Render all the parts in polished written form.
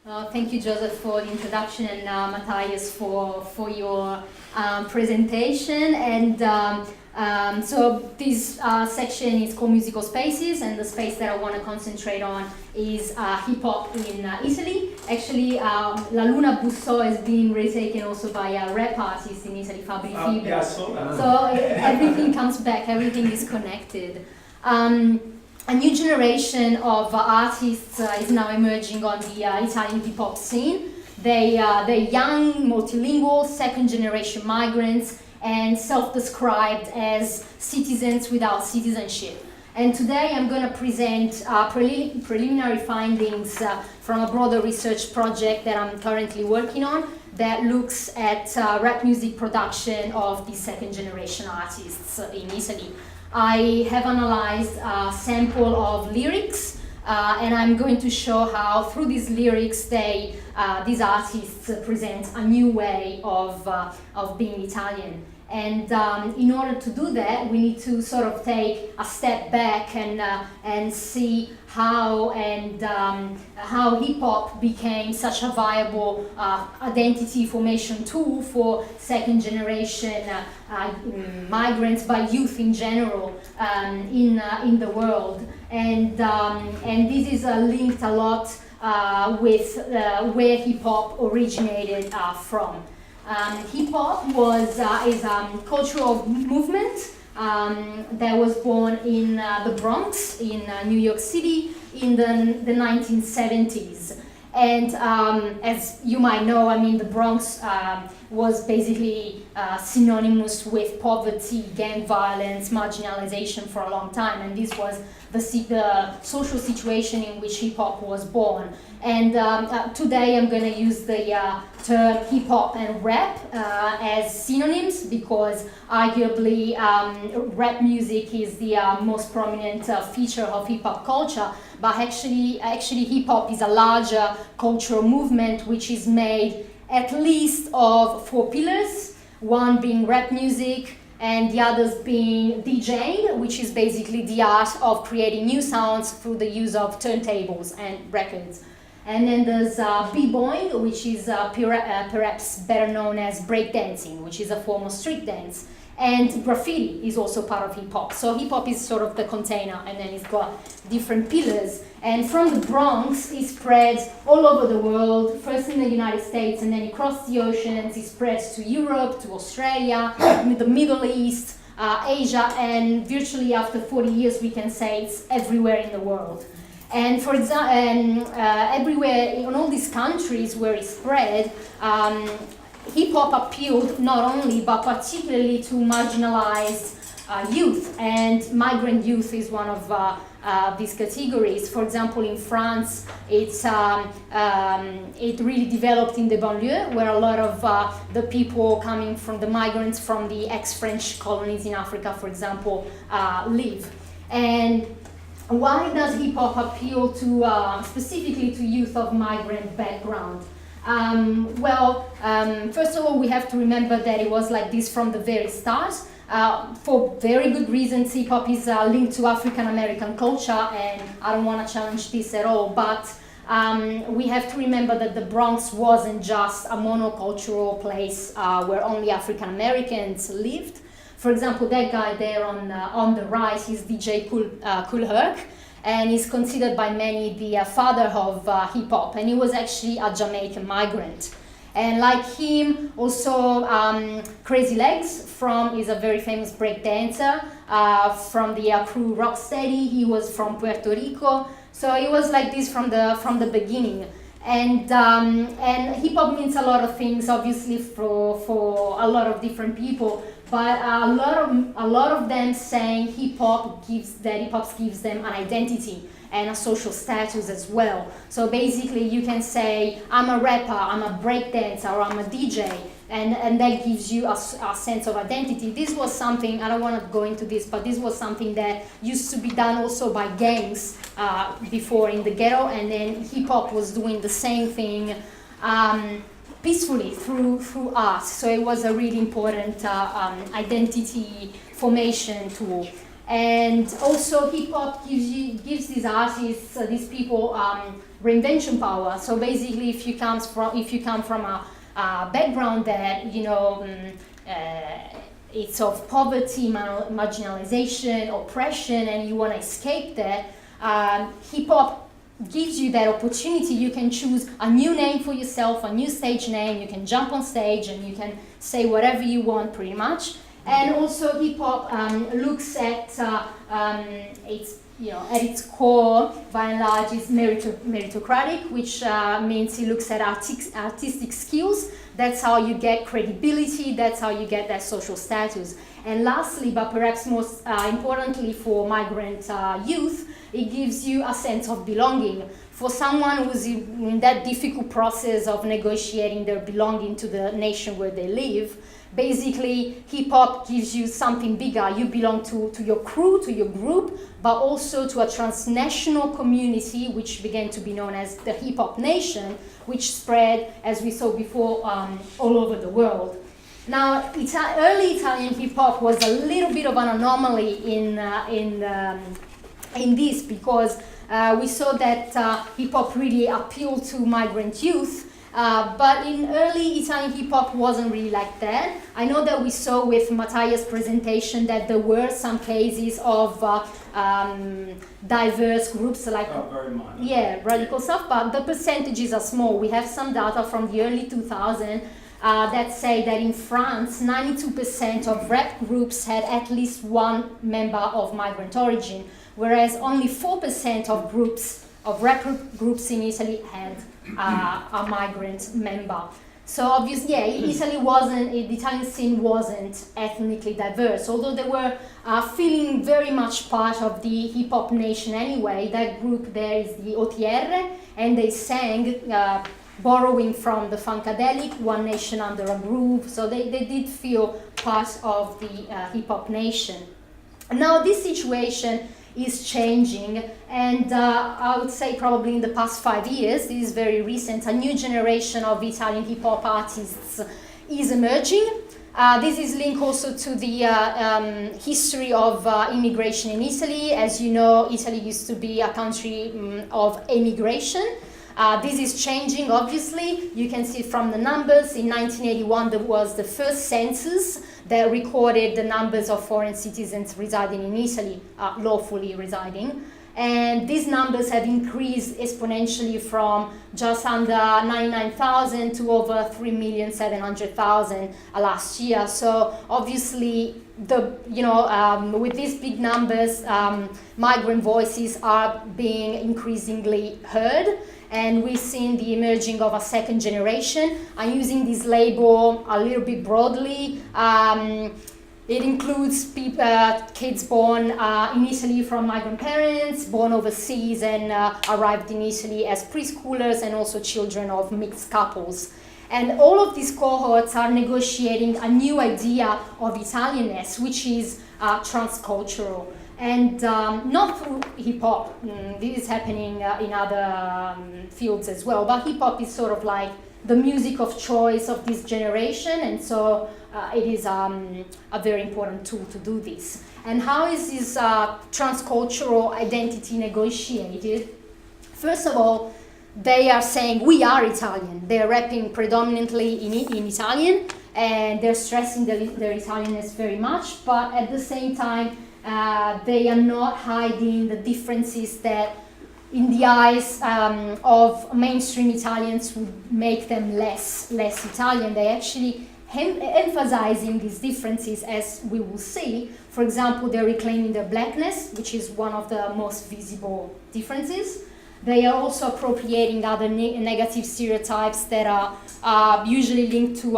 Thank you, Joseph, for the introduction, and Matthias for your presentation. And so this section is called Musical Spaces, and the space that I want to concentrate on is hip hop in Italy. Actually, La Luna Busso is being retaken also by a rap artist in Italy, Fabri Fibra. Yeah, so everything comes back, everything is connected. A new generation of artists is now emerging on the Italian hip-hop scene. They're young, multilingual, second-generation migrants, and self-described as citizens without citizenship. And today I'm going to present preliminary findings from a broader research project that I'm currently working on that looks at rap music production of the second-generation artists in Italy. I have analyzed a sample of lyrics, and I'm going to show how through these lyrics these artists present a new way of being Italian. And in order to do that, we need to sort of take a step back and see how hip-hop became such a viable identity formation tool for second-generation migrants, by youth in general, in the world. And this is linked a lot with where hip-hop originated from. Hip-hop is a cultural movement that was born in the Bronx in New York City in the 1970s. And as you might know, I mean, the Bronx was basically synonymous with poverty, gang violence, marginalization for a long time, and this was the social situation in which hip-hop was born. And today I'm going to use the term hip-hop and rap as synonyms, because arguably rap music is the most prominent feature of hip-hop culture, but actually hip-hop is a larger cultural movement which is made at least of 4 pillars, one being rap music, and the others being DJing, which is basically the art of creating new sounds through the use of turntables and records. And then there's b-boying, which is perhaps better known as breakdancing, which is a form of street dance. And graffiti is also part of hip-hop. So hip-hop is sort of the container, and then it's got different pillars. And from the Bronx, it spreads all over the world, first in the United States, and then across the oceans. It spreads to Europe, to Australia, the Middle East, Asia, and virtually after 40 years, we can say it's everywhere in the world. And for example, everywhere in all these countries where it spread, hip-hop appealed not only, but particularly to marginalized youth, and migrant youth is one of these categories. For example, in France, it really developed in the banlieue, where a lot of the people coming from the migrants from the ex-French colonies in Africa, for example, live. And why does hip-hop appeal to specifically to youth of migrant background? First of all, we have to remember that it was like this from the very start. For very good reasons, hip-hop is linked to African American culture, and I don't want to challenge this at all, but we have to remember that the Bronx wasn't just a monocultural place where only African Americans lived. For example, that guy there on the right is DJ Kool Herc, and he's considered by many the father of hip-hop, and he was actually a Jamaican migrant. And like him, also Crazy Legs is a very famous break dancer from the crew Rocksteady. He was from Puerto Rico, so it was like this from the beginning. And hip-hop means a lot of things, obviously, for a lot of different people. But a lot of them saying hip-hop gives them an identity and a social status as well. So basically, you can say, I'm a rapper, I'm a breakdancer, or I'm a DJ, and that gives you a sense of identity. This was something, I don't want to go into this, but this was something that used to be done also by gangs before in the ghetto, and then hip-hop was doing the same thing peacefully through art. So it was a really important identity formation tool. And also hip hop gives these artists, these people, reinvention power. So basically, if you come from a background that it's of poverty, marginalization, oppression, and you want to escape that, hip hop gives you that opportunity. You can choose a new name for yourself, a new stage name. You can jump on stage and you can say whatever you want, pretty much. And also, hip hop looks at at its core, by and large, is meritocratic, which means it looks at artistic skills. That's how you get credibility. That's how you get that social status. And lastly, but perhaps most importantly for migrant youth, it gives you a sense of belonging. For someone who's in that difficult process of negotiating their belonging to the nation where they live, basically hip-hop gives you something bigger. You belong to your crew, to your group, but also to a transnational community, which began to be known as the hip-hop nation, which spread, as we saw before, all over the world. Now, early Italian hip-hop was a little bit of an anomaly in this, because we saw that hip-hop really appealed to migrant youth, but in early Italian hip-hop wasn't really like that. I know that we saw with Mattia's presentation that there were some cases of diverse groups, like very minor. Yeah, radical stuff, but the percentages are small. We have some data from the early 2000s that say that in France, 92% of rap groups had at least one member of migrant origin, whereas only 4% of rap groups in Italy had a migrant member. So obviously, yeah, the Italian scene wasn't ethnically diverse, although they were feeling very much part of the hip hop nation anyway. That group there is the OTR, and they sang, borrowing from the Funkadelic, One Nation Under a Groove, so they did feel part of the hip hop nation. Now this situation is changing, and I would say probably in the past 5 years, this is very recent, a new generation of Italian hip-hop artists is emerging. This is linked also to the history of immigration in Italy. As you know, Italy used to be a country of emigration. This is changing, obviously. You can see from the numbers. In 1981, there was the first census that recorded the numbers of foreign citizens residing in Italy, lawfully residing. And these numbers have increased exponentially from just under 99,000 to over 3,700,000 last year. So obviously, with these big numbers, migrant voices are being increasingly heard. And we've seen the emerging of a second generation. I'm using this label a little bit broadly. It includes kids born in Italy from migrant parents, born overseas and arrived in Italy as preschoolers, and also children of mixed couples. And all of these cohorts are negotiating a new idea of Italianness, which is transcultural. And not through hip-hop. This is happening in other fields as well, but hip-hop is sort of like the music of choice of this generation, and so it is a very important tool to do this. And how is this transcultural identity negotiated? First of all, they are saying, we are Italian. They're rapping predominantly in Italian, and they're stressing their Italianness very much, but at the same time, they are not hiding the differences that, in the eyes of mainstream Italians, would make them less Italian. They actually emphasizing these differences, as we will see. For example, they're reclaiming their blackness, which is one of the most visible differences. They are also appropriating other negative stereotypes that are usually linked to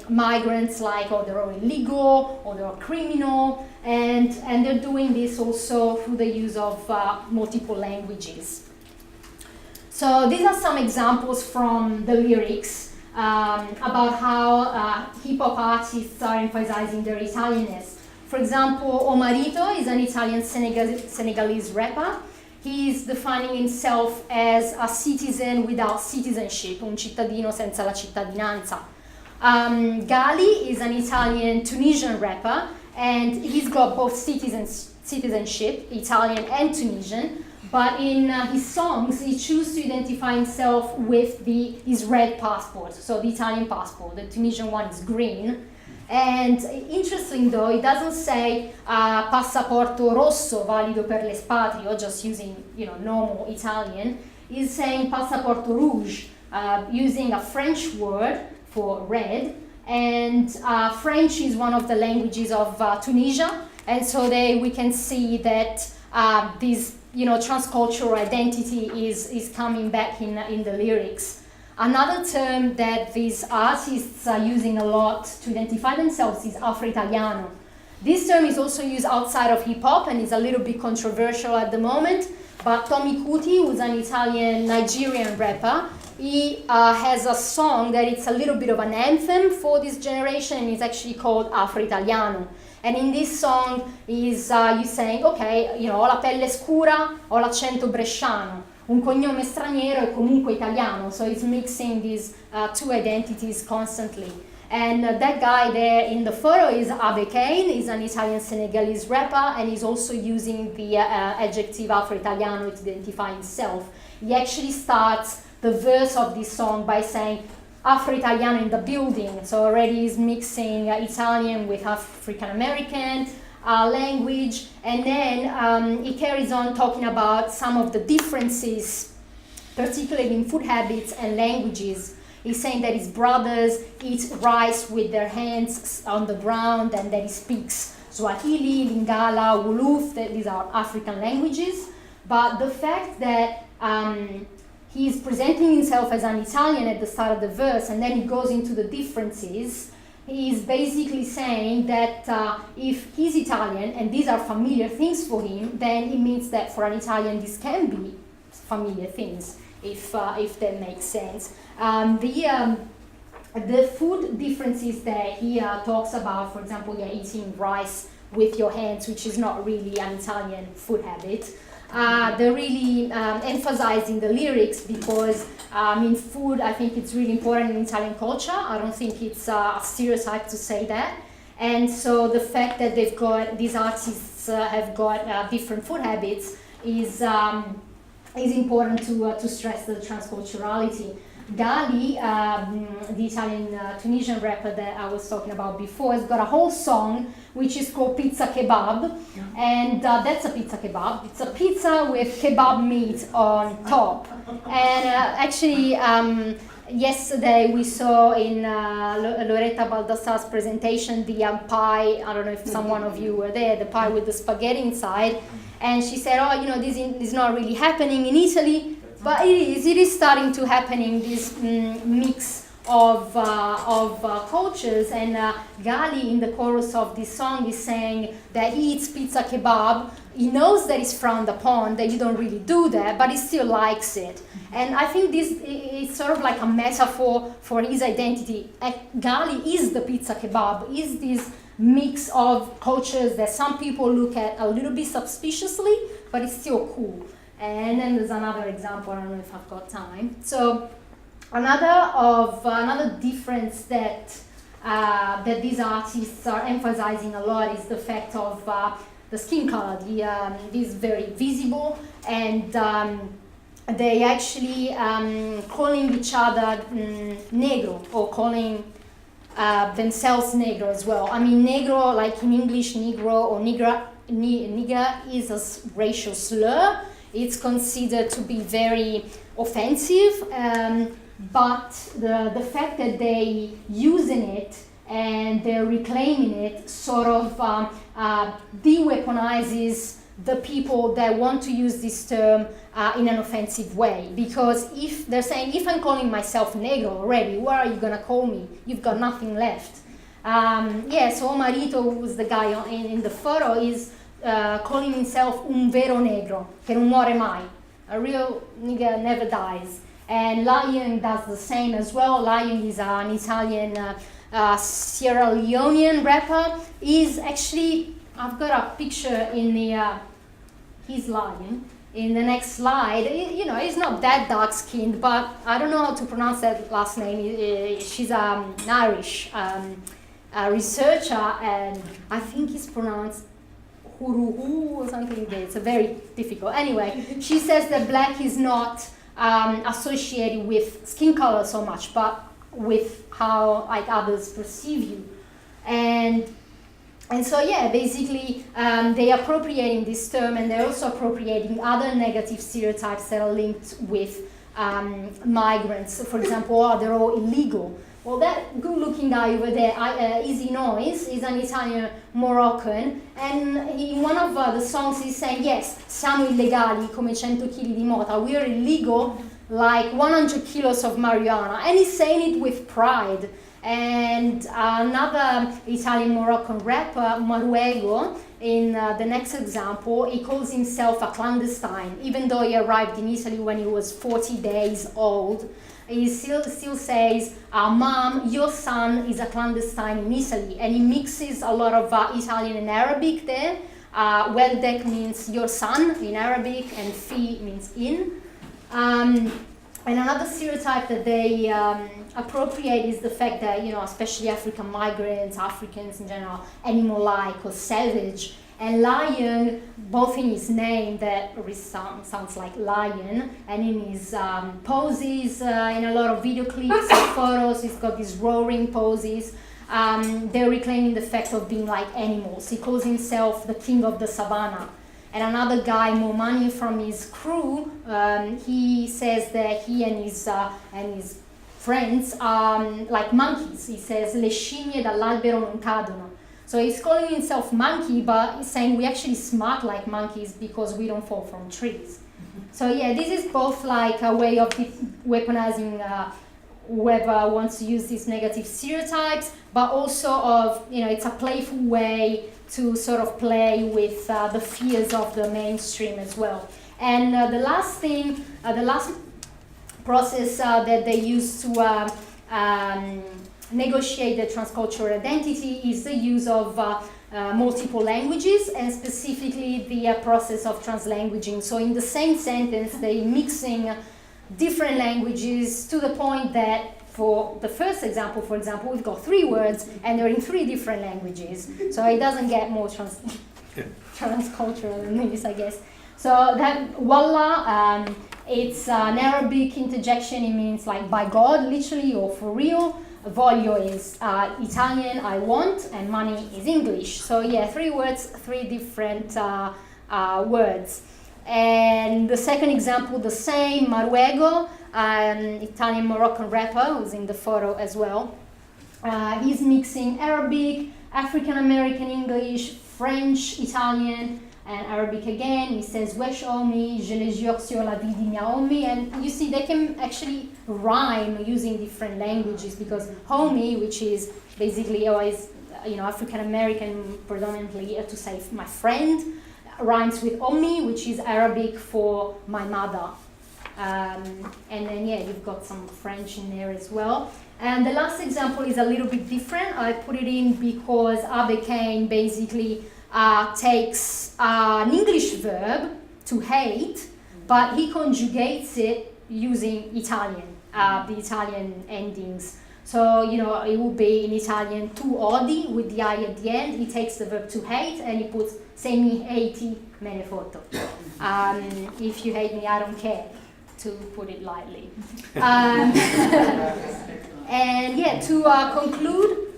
migrants, like, oh, they're illegal, or they're criminal, and they're doing this also through the use of multiple languages. So these are some examples from the lyrics about how hip-hop artists are emphasizing their Italianness. For example, O Marito is an Italian Senegalese rapper. He is defining himself as a citizen without citizenship, un cittadino senza la cittadinanza. Gali is an Italian Tunisian rapper, and he's got both citizenship citizenship, Italian and Tunisian, but in his songs, he chooses to identify himself with his red passport, so the Italian passport. The Tunisian one is green. And interesting though, it doesn't say passaporto rosso, valido per l'espatrio, just using normal Italian. It's saying passaporto rouge, using a French word for red. And French is one of the languages of Tunisia, and so we can see that this transcultural identity is coming back in the lyrics. Another term that these artists are using a lot to identify themselves is Afro-Italiano. This term is also used outside of hip-hop and is a little bit controversial at the moment, but Tommy Kuti, who's an Italian Nigerian rapper, he has a song that it's a little bit of an anthem for this generation, and it's actually called Afro-Italiano. And in this song, he's saying, okay, ho la pelle scura, ho l'accento bresciano, un cognome straniero e comunque italiano. So it's mixing these two identities constantly. And that guy there in the photo is Abe Kane. He's an Italian Senegalese rapper, and he's also using the adjective Afro-Italiano to identify himself. He actually starts the verse of this song by saying Afro-Italiano in the building. So already he's mixing Italian with African-American language, and then he carries on talking about some of the differences, particularly in food habits and languages. He's saying that his brothers eat rice with their hands on the ground, and that he speaks Swahili, Lingala, Wolof, these are African languages. But the fact that he's presenting himself as an Italian at the start of the verse, and then he goes into the differences, he's basically saying that if he's Italian and these are familiar things for him, then it means that for an Italian this can be familiar things, if that makes sense. The food differences that he talks about, for example, you're eating rice with your hands, which is not really an Italian food habit. They're really emphasized in the lyrics because in food, I think it's really important in Italian culture. I don't think it's a stereotype to say that. And so the fact that these artists have got different food habits is important to stress the transculturality. Gali, the Italian Tunisian rapper that I was talking about before, has got a whole song which is called Pizza Kebab, and that's a pizza kebab. It's a pizza with kebab meat on top. And actually, yesterday we saw in Loretta Baldassar's presentation the pie. I don't know if some one of you were there, the pie with the spaghetti inside. And she said, this is not really happening in Italy. But it is starting to happen in this mix of cultures, and Gali in the chorus of this song is saying that he eats pizza kebab. He knows that it's frowned upon, that you don't really do that, but he still likes it. And I think this is sort of like a metaphor for his identity. Gali is the pizza kebab, is this mix of cultures that some people look at a little bit suspiciously, but it's still cool. And then there's another example, I don't know if I've got time. So another difference that these artists are emphasizing a lot is the fact of the skin color. This is very visible, and they actually calling each other negro, or calling themselves negro as well. I mean, negro, like in English, negro or nigra is a racial slur. It's considered to be very offensive, but the fact that they're using it and they're reclaiming it sort of de-weaponizes the people that want to use this term in an offensive way. Because if they're saying, if I'm calling myself negro already, what are you gonna call me? You've got nothing left. So Marito, who's the guy in the photo, is calling himself un vero negro, che non muore mai. A real nigger never dies. And Lion does the same as well. Lion is an Italian Sierra Leonean rapper. He's actually, I've got a picture in the, he's Lion. In the next slide, he's not that dark skinned, but I don't know how to pronounce that last name. She's an Irish researcher, and I think it's pronounced Huruhu or something. It's a very difficult. Anyway, she says that black is not associated with skin color so much, but with how like others perceive you. And so yeah, basically they are appropriating this term, and they're also appropriating other negative stereotypes that are linked with migrants. For example, they're all illegal. Well, that good-looking guy over there, Easy Noise, is an Italian Moroccan, and in one of the songs he's saying, yes, siamo illegali come 100 kg di mota, we are illegal like 100 kilos of marijuana, and he's saying it with pride. And another Italian Moroccan rapper, Maruego, in the next example, he calls himself a clandestine, even though he arrived in Italy when he was 40 days old. He still says, Mom, your son is a clandestine in Italy, and he mixes a lot of Italian and Arabic there. Weldek means your son in Arabic, and fi means in. And another stereotype that they appropriate is the fact that, you know, especially African migrants, Africans in general, animal-like or savage. And lion, both in his name, that sounds like lion, and in his poses, in a lot of video clips and photos, he's got these roaring poses. They're reclaiming the fact of being like animals. He calls himself the king of the savannah. And another guy, Momani, from his crew, he says that he and his friends are like monkeys. He says, le scimmie dall'albero non cadono. So he's calling himself monkey, but he's saying we actually smart like monkeys because we don't fall from trees. So yeah, this is both like a way of weaponizing whoever wants to use these negative stereotypes, but also of, you know, it's a playful way to sort of play with the fears of the mainstream as well. And the last thing, the last process that they use to negotiate the transcultural identity is the use of multiple languages, and specifically the process of translanguaging. So in the same sentence, they're mixing different languages to the point that for the first example, for example, we've got 3 words and they're in 3 different languages. So it doesn't get more transcultural than this, I guess. So that wallah, it's an Arabic interjection. It means like by God, literally, or for real. Voglio is Italian, I want, and money is English. So yeah, 3 words, 3 different words. And the second example, the same, Maruego, Italian Moroccan rapper, who's in the photo as well. He's mixing Arabic, African American English, French, Italian, and Arabic again. He says, Wesh Omi, je le jure sur la vie di mia Omi. And you see, they can actually rhyme using different languages, because homie, which is basically always, you know, African American predominantly, to say my friend, rhymes with Ommi, which is Arabic for my mother. And then, yeah, you've got some French in there as well. And the last example is a little bit different. I put it in because Abe Kane basically takes an English verb, to hate, but he conjugates it using Italian, the Italian endings. So, you know, it would be in Italian tu odi with the I at the end. He takes the verb to hate and he puts se mi hati me ne foto. If you hate me, I don't care, to put it lightly. And yeah, to conclude,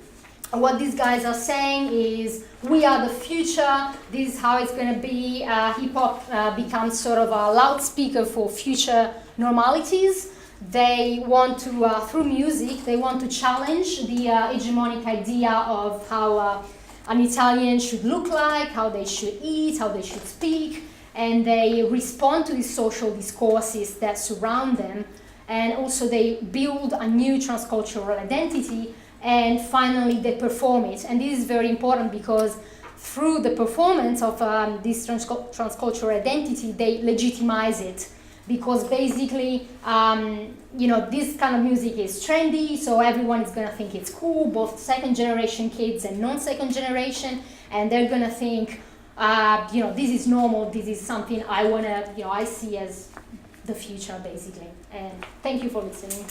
what these guys are saying is, we are the future, this is how it's going to be. Hip-hop becomes sort of a loudspeaker for future normalities. They want to, through music, they want to challenge the hegemonic idea of how an Italian should look like, how they should eat, how they should speak, and they respond to these social discourses that surround them, and also they build a new transcultural identity, and finally they perform it. And this is very important because through the performance of this transcultural identity, they legitimize it. Because basically, you know, this kind of music is trendy, so everyone is gonna think it's cool, both second generation kids and non-second generation, and they're gonna think, you know, this is normal, this is something I wanna, you know, I see as the future, basically. And thank you for listening.